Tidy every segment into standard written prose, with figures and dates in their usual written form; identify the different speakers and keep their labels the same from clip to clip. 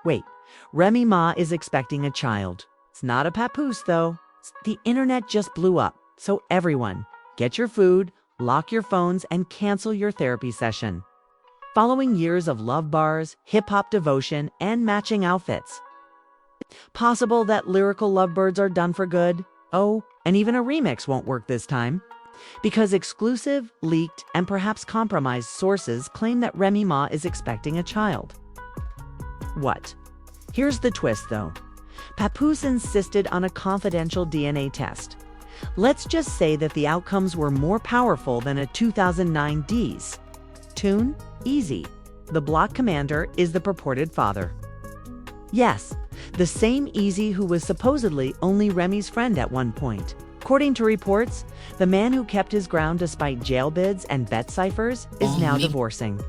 Speaker 1: Wait, Remy Ma is expecting a child. It's not a papoose, though. The internet just blew up, so everyone, get your food, lock your phones, and cancel your therapy session. Following years of love bars, hip-hop devotion, and matching outfits. Possible that lyrical lovebirds are done for good? Oh, and even a remix won't work this time. Because exclusive, leaked, and perhaps compromised sources claim that Remy Ma is expecting a child. What? Here's the twist, though. Papoose insisted on a confidential DNA test. Let's just say that the outcomes were more powerful than a 2009 D's. Tune? Easy. The block commander is the purported father. Yes, the same Easy who was supposedly only Remy's friend at one point. According to reports, the man who kept his ground despite jail bids and bet ciphers is now divorcing.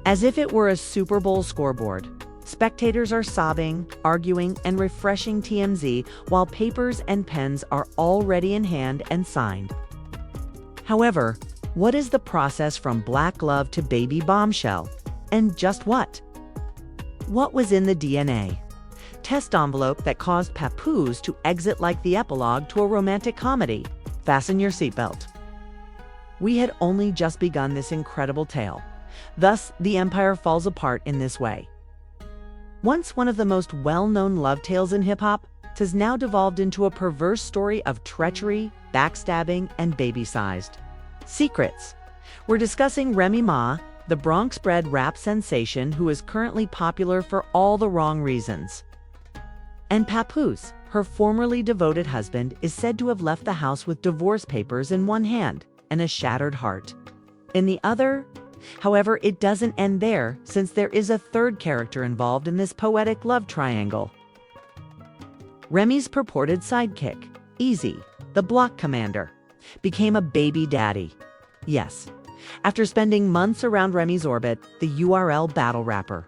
Speaker 1: As if it were a Super Bowl scoreboard. Spectators are sobbing, arguing, and refreshing TMZ while papers and pens are already in hand and signed. However, what is the process from black love to baby bombshell? And just what? What was in the DNA? Test envelope that caused Papoose to exit like the epilogue to a romantic comedy. Fasten your seatbelt. We had only just begun this incredible tale. Thus, the empire falls apart in this way. Once one of the most well-known love tales in hip-hop, it has now devolved into a perverse story of treachery, backstabbing, and baby-sized secrets. We're discussing Remy Ma, the Bronx-bred rap sensation who is currently popular for all the wrong reasons. And Papoose, her formerly devoted husband, is said to have left the house with divorce papers in one hand and a shattered heart in the other. However, it doesn't end there, since there is a third character involved in this poetic love triangle. Remy's purported sidekick, Easy, the block commander, became a baby daddy. Yes, after spending months around Remy's orbit, the URL battle rapper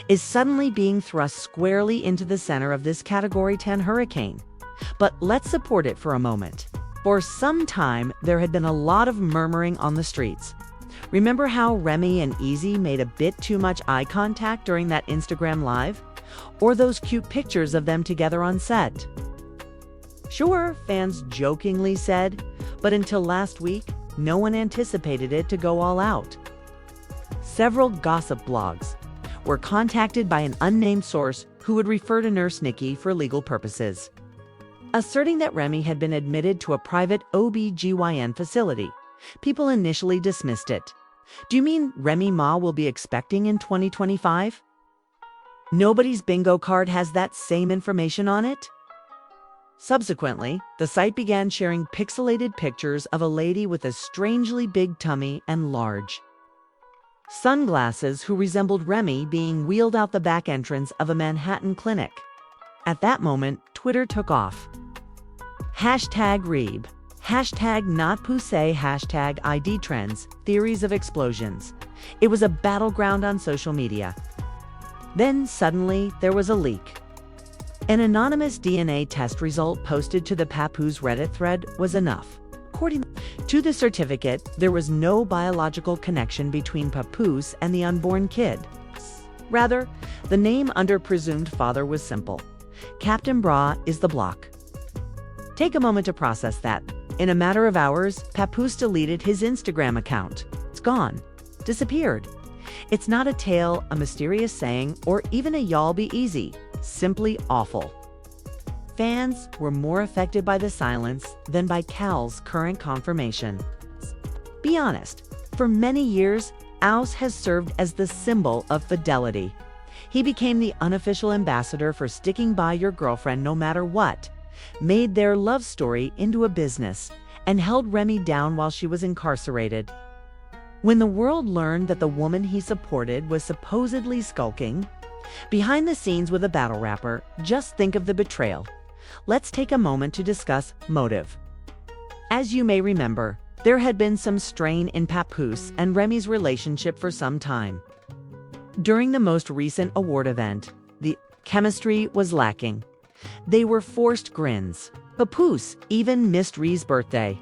Speaker 1: is suddenly being thrust squarely into the center of this Category 10 hurricane. But let's support it for a moment. For some time, there had been a lot of murmuring on the streets. Remember how Remy and Easy made a bit too much eye contact during that Instagram Live? Or those cute pictures of them together on set? Sure, fans jokingly said, but until last week, no one anticipated it to go all out. Several gossip blogs were contacted by an unnamed source who would refer to Nurse Nikki for legal purposes, asserting that Remy had been admitted to a private OB/GYN facility. People initially dismissed it. Do you mean Remy Ma will be expecting in 2025? Nobody's bingo card has that same information on it? Subsequently, the site began sharing pixelated pictures of a lady with a strangely big tummy and large sunglasses who resembled Remy being wheeled out the back entrance of a Manhattan clinic. At that moment, Twitter took off. #Reeb, #NotPousse, #ID trends, theories of explosions. It was a battleground on social media. Then suddenly there was a leak. An anonymous DNA test result posted to the Papoose Reddit thread was enough. According to the certificate, there was no biological connection between Papoose and the unborn kid. Rather, the name under presumed father was simple. Captain Bra is the block. Take a moment to process that. In a matter of hours, Papoose deleted his Instagram account. It's gone. Disappeared. It's not a tale, a mysterious saying, or even a y'all be easy. Simply awful. Fans were more affected by the silence than by Cal's current confirmation. Be honest, for many years, Aus has served as the symbol of fidelity. He became the unofficial ambassador for sticking by your girlfriend no matter what, made their love story into a business, and held Remy down while she was incarcerated. When the world learned that the woman he supported was supposedly skulking behind the scenes with a battle rapper, just think of the betrayal. Let's take a moment to discuss motive. As you may remember, there had been some strain in Papoose and Remy's relationship for some time. During the most recent award event, the chemistry was lacking. They were forced grins. Papoose even missed Ree's birthday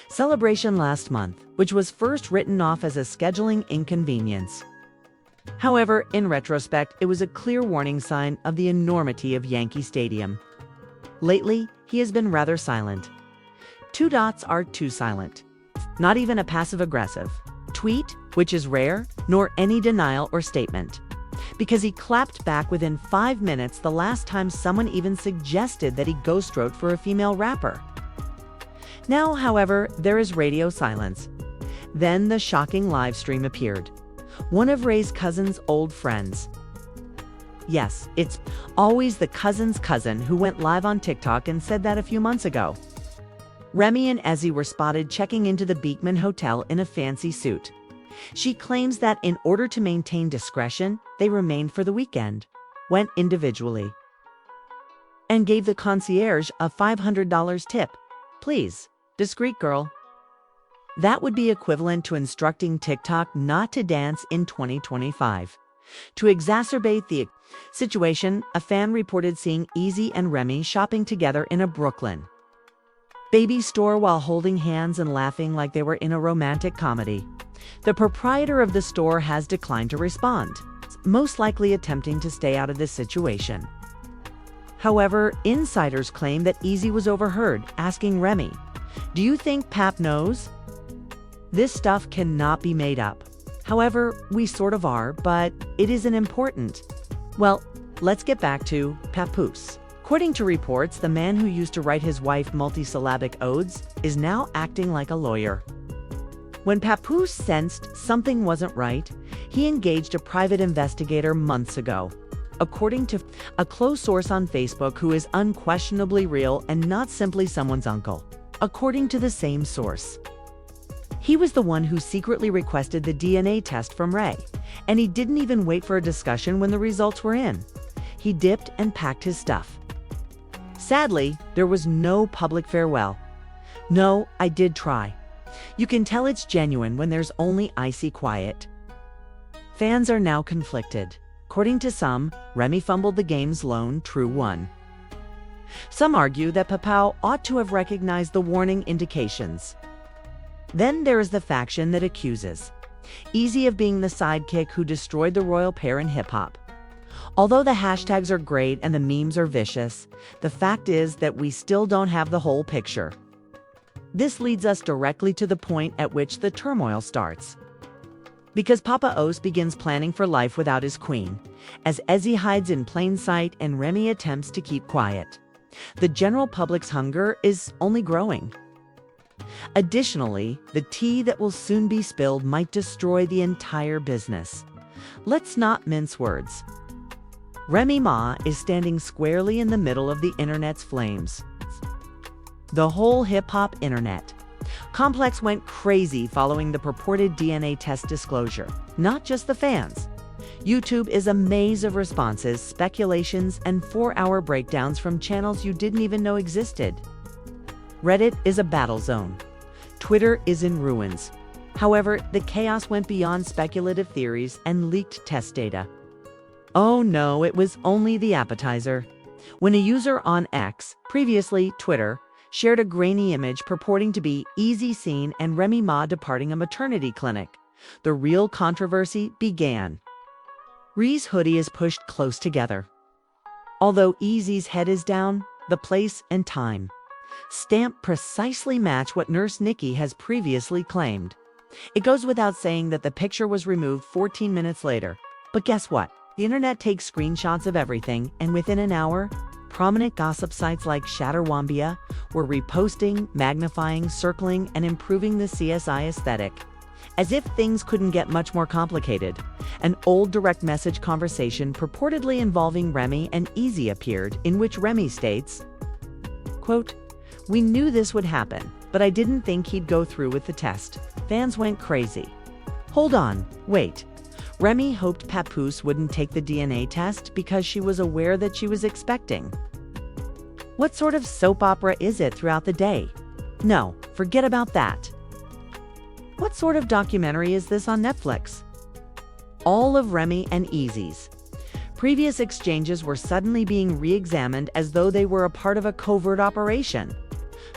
Speaker 1: celebration last month, which was first written off as a scheduling inconvenience. However, in retrospect, it was a clear warning sign of the enormity of Yankee Stadium. Lately, he has been rather silent. Two dots are too silent. Not even a passive-aggressive tweet, which is rare, nor any denial or statement. Because he clapped back within 5 minutes the last time someone even suggested that he ghost-wrote for a female rapper. Now, however, there is radio silence. Then the shocking live stream appeared. One of Ray's cousin's old friends. Yes, it's always the cousin's cousin who went live on TikTok and said that a few months ago. Remy and Ezzy were spotted checking into the Beekman Hotel in a fancy suit. She claims that in order to maintain discretion, they remained for the weekend, went individually, and gave the concierge a $500 tip. Please, discreet girl. That would be equivalent to instructing TikTok not to dance in 2025. To exacerbate the situation, a fan reported seeing Eazy and Remy shopping together in a Brooklyn baby store while holding hands and laughing like they were in a romantic comedy. The proprietor of the store has declined to respond, most likely attempting to stay out of this situation. However, insiders claim that Eazy was overheard asking Remy, "Do you think Pap knows?" This stuff cannot be made up. However, we sort of are, but it isn't important. Well, let's get back to Papoose. According to reports, the man who used to write his wife multisyllabic odes is now acting like a lawyer. When Papoose sensed something wasn't right, he engaged a private investigator months ago. According to a close source on Facebook who is unquestionably real and not simply someone's uncle. According to the same source, he was the one who secretly requested the DNA test from Ray, and he didn't even wait for a discussion when the results were in. He dipped and packed his stuff. Sadly, there was no public farewell. No, I did try. You can tell it's genuine when there's only icy quiet. Fans are now conflicted. According to some, Remy fumbled the game's lone true one. Some argue that Papoose ought to have recognized the warning indications. Then there is the faction that accuses Eazy of being the sidekick who destroyed the royal pair in hip-hop. Although the hashtags are great and the memes are vicious, the fact is that we still don't have the whole picture. This leads us directly to the point at which the turmoil starts. Because Papoose begins planning for life without his queen, as Ezzy hides in plain sight and Remy attempts to keep quiet. The general public's hunger is only growing. Additionally, the tea that will soon be spilled might destroy the entire business. Let's not mince words. Remy Ma is standing squarely in the middle of the internet's flames. The whole hip-hop internet complex went crazy following the purported DNA test disclosure. Not just the fans. YouTube is a maze of responses, speculations, and 4-hour breakdowns from channels you didn't even know existed. Reddit is a battle zone. Twitter is in ruins. However, the chaos went beyond speculative theories and leaked test data. Oh no, it was only the appetizer. When a user on X, previously Twitter, shared a grainy image purporting to be Eazy seen and Remy Ma departing a maternity clinic, the real controversy began. Ree's hoodie is pushed close together. Although Eazy's head is down, the place and time stamp precisely match what Nurse Nikki has previously claimed. It goes without saying that the picture was removed 14 minutes later. But guess what? The internet takes screenshots of everything, and within an hour, prominent gossip sites like Shatterwambia were reposting, magnifying, circling, and improving the CSI aesthetic. As if things couldn't get much more complicated, an old direct message conversation purportedly involving Remy and Eazy appeared, in which Remy states, quote, "We knew this would happen, but I didn't think he'd go through with the test." Fans went crazy. Hold on, wait. Remy hoped Papoose wouldn't take the DNA test because she was aware that she was expecting. What sort of soap opera is it throughout the day? No, forget about that. What sort of documentary is this on Netflix? All of Remy and Eazy's previous exchanges were suddenly being re-examined as though they were a part of a covert operation.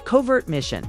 Speaker 1: Covert mission.